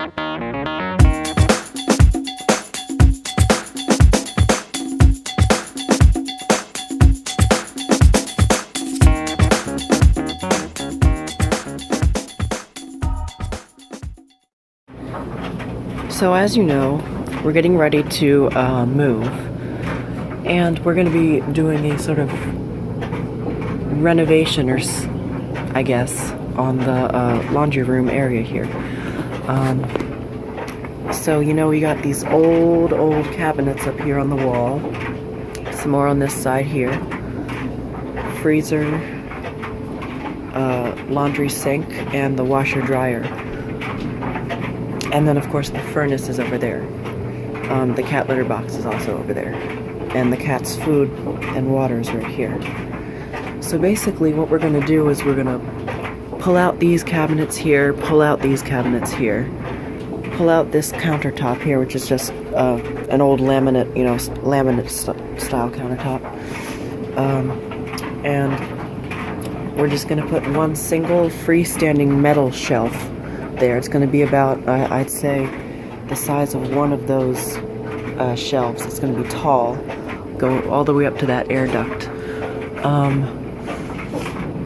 So as you know, we're getting ready to move, and we're going to be doing a sort of renovation, or I guess, on the laundry room area here. So you know, we got these old cabinets up here on the wall, some more on this side here, freezer, laundry sink, and the washer dryer. And then, of course, the furnace is over there. The cat litter box is also over there. And the cat's food and water is right here. So basically, what we're going to do is we're going to pull out these cabinets here, pull out these cabinets here, pull out this countertop here, which is just an old laminate, style countertop. And we're just going to put one single freestanding metal shelf there. It's going to be about, I'd say, the size of one of those shelves. It's going to be tall, go all the way up to that air duct.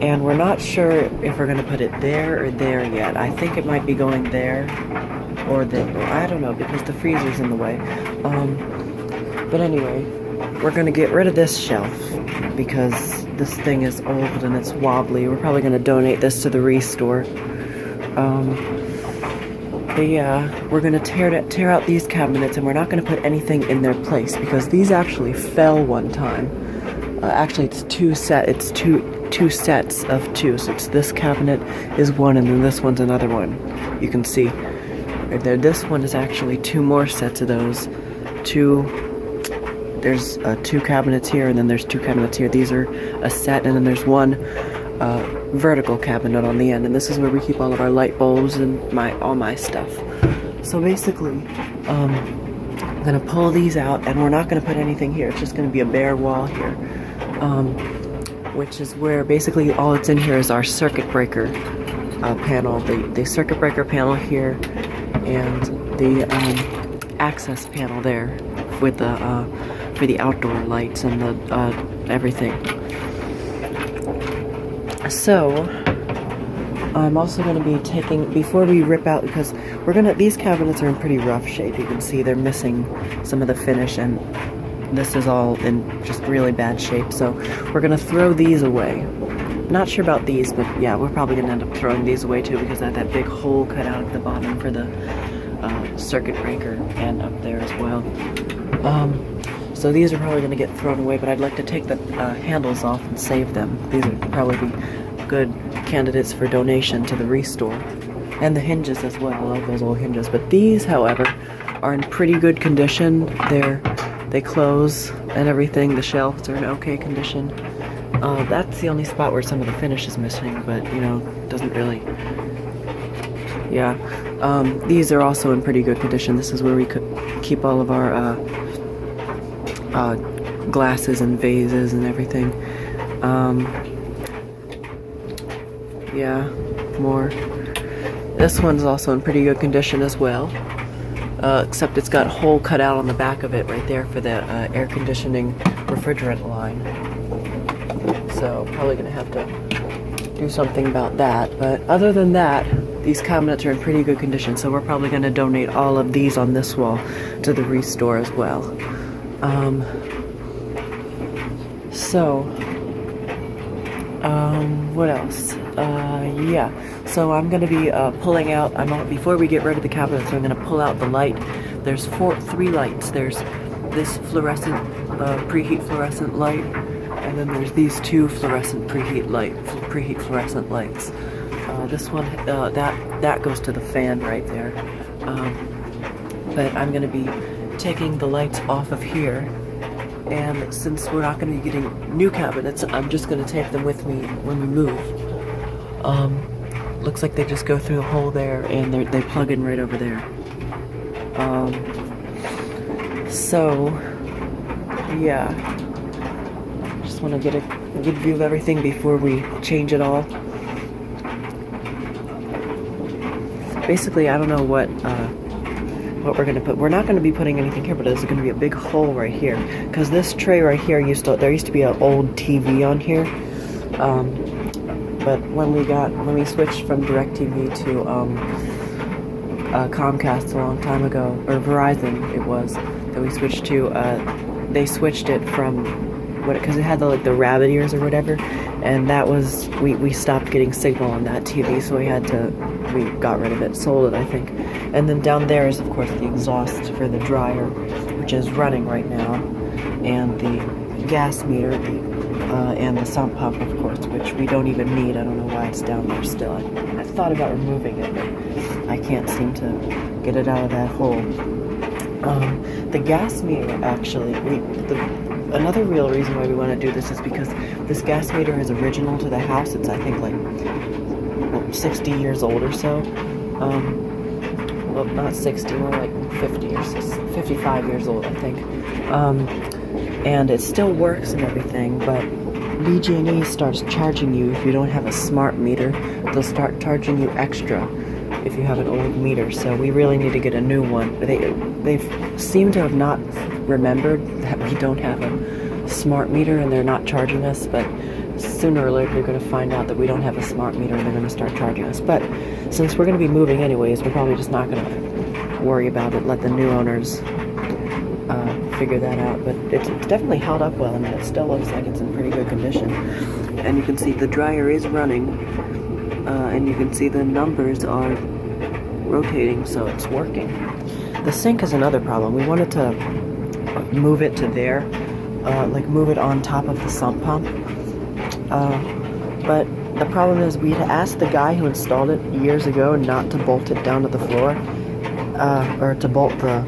And we're not sure if we're going to put it there or there yet. I think it might be going there or there. I don't know, because the freezer's in the way. But anyway, we're going to get rid of this shelf because this thing is old and it's wobbly. We're probably going to donate this to the Restore. But yeah, we're going to tear out these cabinets, and we're not going to put anything in their place because these actually fell one time. Actually, it's two sets of two. So it's this cabinet is one, and then this one's another one. You can see right there. This one is actually two more sets of those. There's two cabinets here, and then there's two cabinets here. These are a set, and then there's one vertical cabinet on the end, and this is where we keep all of our light bulbs and all my stuff. So basically, I'm gonna pull these out, and we're not gonna put anything here. It's just gonna be a bare wall here, which is where basically all that's in here is our circuit breaker panel, the circuit breaker panel here, and the access panel there with the for the outdoor lights and the everything. So, I'm also going to be taking, before we rip out, because these cabinets are in pretty rough shape. You can see they're missing some of the finish, and this is all in just really bad shape. So, we're going to throw these away. Not sure about these, but yeah, we're probably going to end up throwing these away too, because I have that big hole cut out at the bottom for the circuit breaker, and up there as well. So these are probably going to get thrown away, but I'd like to take the handles off and save them. These would probably be good candidates for donation to the Restore. And the hinges as well. I love those old hinges. But these, however, are in pretty good condition. They close and everything. The shelves are in okay condition. That's the only spot where some of the finish is missing, but, doesn't really... Yeah. These are also in pretty good condition. This is where we could keep all of our... glasses and vases and everything. Yeah, more. This one's also in pretty good condition as well, except it's got a hole cut out on the back of it right there for the air conditioning refrigerant line. So probably gonna have to do something about that. But other than that, these cabinets are in pretty good condition, so we're probably gonna donate all of these on this wall to the Restore as well. What else? Yeah, so I'm going to be pulling out, before we get rid of the cabinets, I'm going to pull out the light. There's three lights. There's this fluorescent, preheat fluorescent light, and then there's these two fluorescent preheat fluorescent lights. This one, that goes to the fan right there. But I'm going to be taking the lights off of here, and since we're not going to be getting new cabinets, I'm just going to take them with me when we move. Looks like they just go through the hole there, and they plug in right over there. So yeah, just want to get a good view of everything before we change it all. basically, I don't know what we're gonna put. We're not gonna be putting anything here, but there's gonna be a big hole right here, because this tray right here there used to be an old TV on here. But when we switched from DirecTV to Comcast a long time ago, or Verizon it was, that we switched to, they switched it from, because it had the rabbit ears or whatever, and that was, we stopped getting signal on that TV, so we got rid of it, sold it I think. And then down there is of course the exhaust for the dryer, which is running right now, and the gas meter, and the sump pump, of course, which we don't even need. I don't know why it's down there still. I thought about removing it, but I can't seem to get it out of that hole. The gas meter, actually, another real reason why we want to do this is because this gas meter is original to the house. It's, I think, like 60 years old or so. Well, not 60, more like 50 or 55 years old, I think. And it still works and everything, but BG&E starts charging you if you don't have a smart meter. They'll start charging you extra if you have an old meter, so we really need to get a new one. They seem to have not remembered that we don't have a smart meter and they're not charging us, but sooner or later they're going to find out that we don't have a smart meter and they're going to start charging us. But since we're going to be moving anyways, we're probably just not going to worry about it, let the new owners figure that out. But it's definitely held up well. I mean, it still looks like it's in pretty good condition, and you can see the dryer is running, and you can see the numbers are rotating, so it's working. The sink is another problem. We wanted to move it to there, like move it on top of the sump pump, but the problem is we had asked the guy who installed it years ago not to bolt it down to the floor, or to bolt the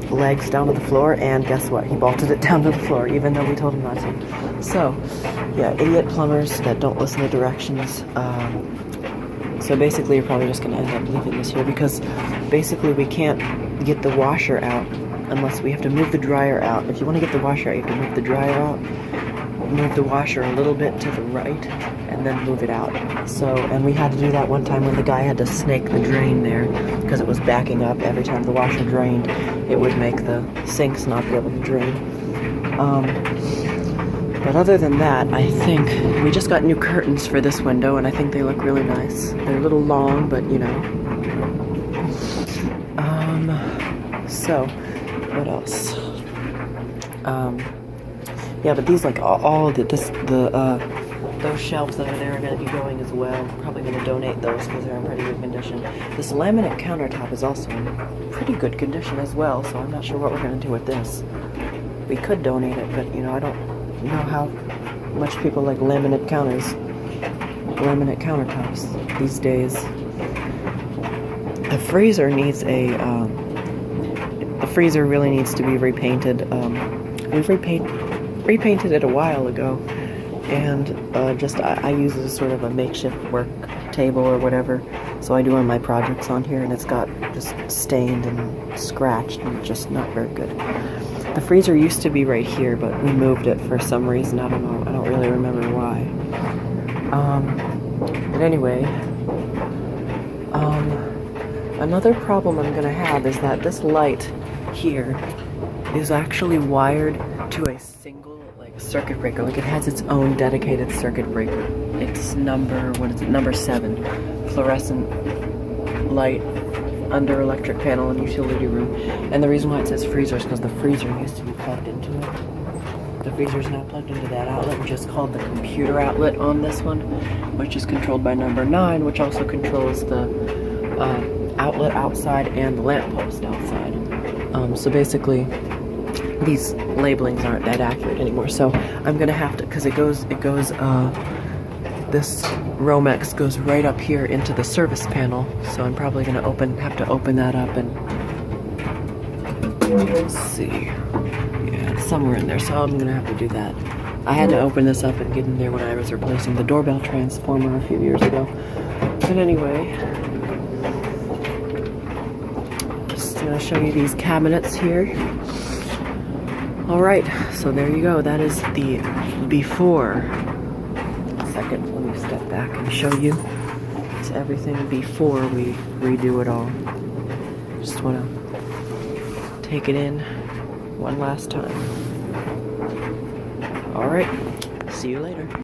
legs down to the floor, and guess what? He bolted it down to the floor, even though we told him not to. So, yeah, idiot plumbers that don't listen to directions. So basically, you're probably just going to end up leaving this here, because basically we can't get the washer out unless we have to move the dryer out. If you want to get the washer out, you have to move the dryer out, move the washer a little bit to the right, and then move it out. So, and we had to do that one time when the guy had to snake the drain there because it was backing up. Every time the washer drained, it would make the sinks not be able to drain. But other than that, I think we just got new curtains for this window, and I think they look really nice. They're a little long, but you know. So, what else? Yeah, but these, like, those shelves that are there are going to be going as well. Probably going to donate those because they're in pretty good condition. This laminate countertop is also in pretty good condition as well, so I'm not sure what we're going to do with this. We could donate it, but, you know, I don't know how much people like laminate countertops these days. The freezer needs the freezer really needs to be repainted. We've repainted it a while ago, and I use it as sort of a makeshift work table or whatever, so I do all my projects on here, and it's got just stained and scratched and just not very good. The freezer used to be right here, but we moved it for some reason. I don't know. I don't really remember why. But anyway, another problem I'm gonna have is that this light here is actually wired to a single circuit breaker. Like, it has its own dedicated circuit breaker. It's number 7, fluorescent light under electric panel in utility room. And the reason why it says freezer is because the freezer used to be plugged into it. The freezer is now plugged into that outlet, which is called the computer outlet on this one, which is controlled by number 9, which also controls the outlet outside and the lamp post outside. So basically, these labelings aren't that accurate anymore. So I'm gonna have to, because this Romex goes right up here into the service panel. So I'm probably gonna have to open that up and let's see. Yeah, it's somewhere in there. So I'm gonna have to do that. I had to open this up and get in there when I was replacing the doorbell transformer a few years ago. But anyway, just gonna show you these cabinets here. Alright, so there you go. That is the before. A second, let me step back and show you. fix everything before we redo it all. Just want to take it in one last time. Alright, see you later.